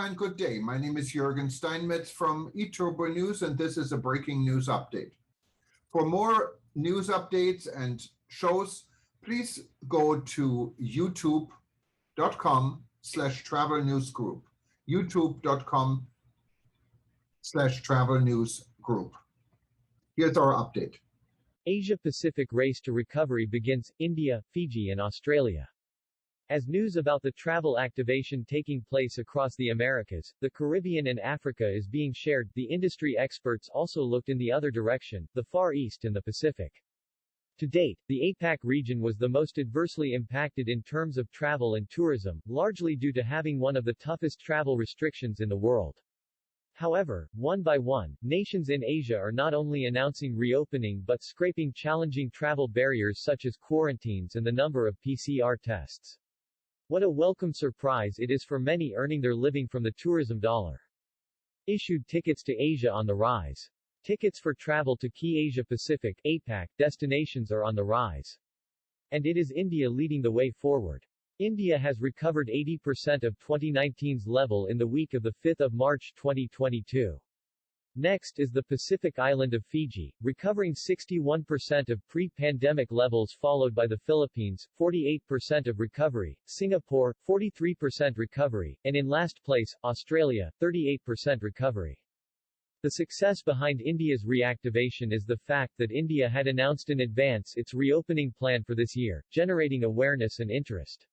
Aloha and good day. My name is Jürgen Steinmetz from eTurboNews, and this is a breaking news update. For more news updates and shows, please go to youtube.com/travel news group. youtube.com/travel news group. Here's our update. Asia-Pacific race to recovery begins, India, Fiji and Australia. As news about the travel activation taking place across the Americas, the Caribbean and Africa is being shared, the industry experts also looked in the other direction, the Far East and the Pacific. To date, the APAC region was the most adversely impacted in terms of travel and tourism, largely due to having one of the toughest travel restrictions in the world. However, one by one, nations in Asia are not only announcing reopening but scraping challenging travel barriers such as quarantines and the number of PCR tests. What a welcome surprise it is for many earning their living from the tourism dollar. Issued tickets to Asia on the rise. Tickets for travel to key Asia-Pacific (APAC) destinations are on the rise. And it is India leading the way forward. India has recovered 80% of 2019's level in the week of 5 March 2022. Next is the Pacific island of Fiji, recovering 61% of pre-pandemic levels, followed by the Philippines, 48% of recovery, Singapore, 43% recovery, and in last place, Australia, 38% recovery. The success behind India's reactivation is the fact that India had announced in advance its reopening plan for this year, generating awareness and interest.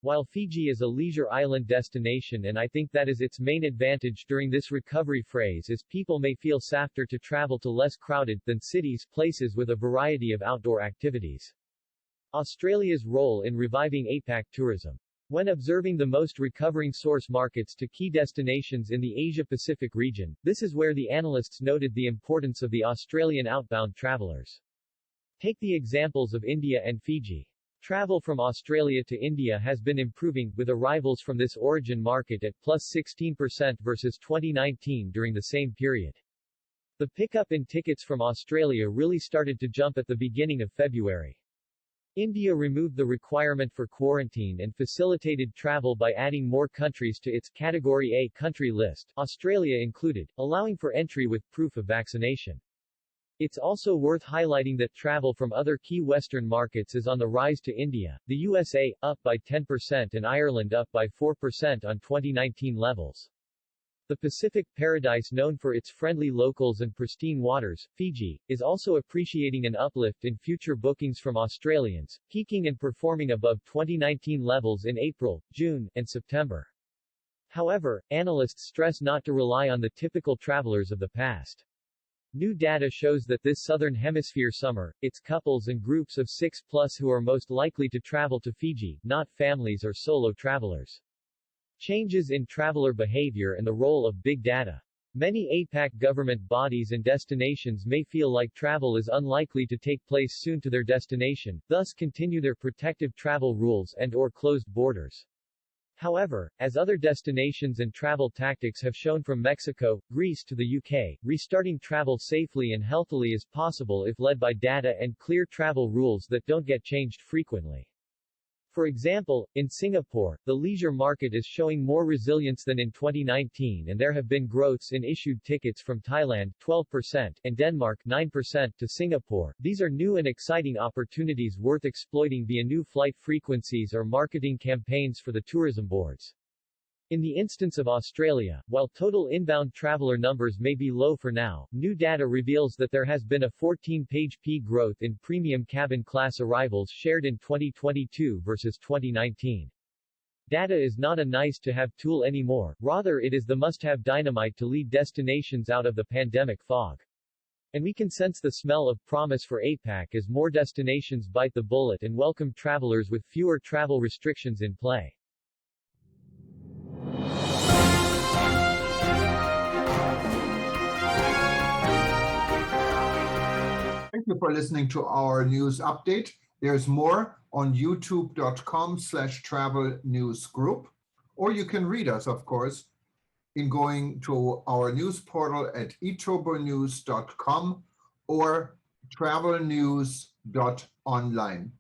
While Fiji is a leisure island destination, and I think that is its main advantage during this recovery phase, is people may feel safer to travel to less crowded than cities, places with a variety of outdoor activities. Australia's role in reviving APAC tourism. When observing the most recovering source markets to key destinations in the Asia-Pacific region, this is where the analysts noted the importance of the Australian outbound travelers. Take the examples of India and Fiji. Travel from Australia to India has been improving, with arrivals from this origin market at plus 16% versus 2019 during the same period. The pickup in tickets from Australia really started to jump at the beginning of February. India removed the requirement for quarantine and facilitated travel by adding more countries to its Category A country list, Australia included, allowing for entry with proof of vaccination. It's also worth highlighting that travel from other key Western markets is on the rise to India, the USA, up by 10% and Ireland up by 4% on 2019 levels. The Pacific paradise, known for its friendly locals and pristine waters, Fiji, is also appreciating an uplift in future bookings from Australians, peaking and performing above 2019 levels in April, June, and September. However, analysts stress not to rely on the typical travelers of the past. New data shows that this Southern Hemisphere summer, it's couples and groups of 6+ who are most likely to travel to Fiji, not families or solo travelers. Changes in traveler behavior and the role of big data. Many APAC government bodies and destinations may feel like travel is unlikely to take place soon to their destination, thus continue their protective travel rules and/or closed borders. However, as other destinations and travel tactics have shown, from Mexico, Greece to the UK, restarting travel safely and healthily is possible if led by data and clear travel rules that don't get changed frequently. For example, in Singapore, the leisure market is showing more resilience than in 2019, and there have been growths in issued tickets from Thailand 12% and Denmark 9% to Singapore. These are new and exciting opportunities worth exploiting via new flight frequencies or marketing campaigns for the tourism boards. In the instance of Australia, while total inbound traveler numbers may be low for now, new data reveals that there has been a 14-page P growth in premium cabin class arrivals shared in 2022 versus 2019. Data is not a nice-to-have tool anymore, rather it is the must-have dynamite to lead destinations out of the pandemic fog. And we can sense the smell of promise for APAC as more destinations bite the bullet and welcome travelers with fewer travel restrictions in play. Thank you for listening to our news update. There's more on youtube.com/travel news group, or you can read us, of course, in going to our news portal at eTurboNews.com or travelnews.online.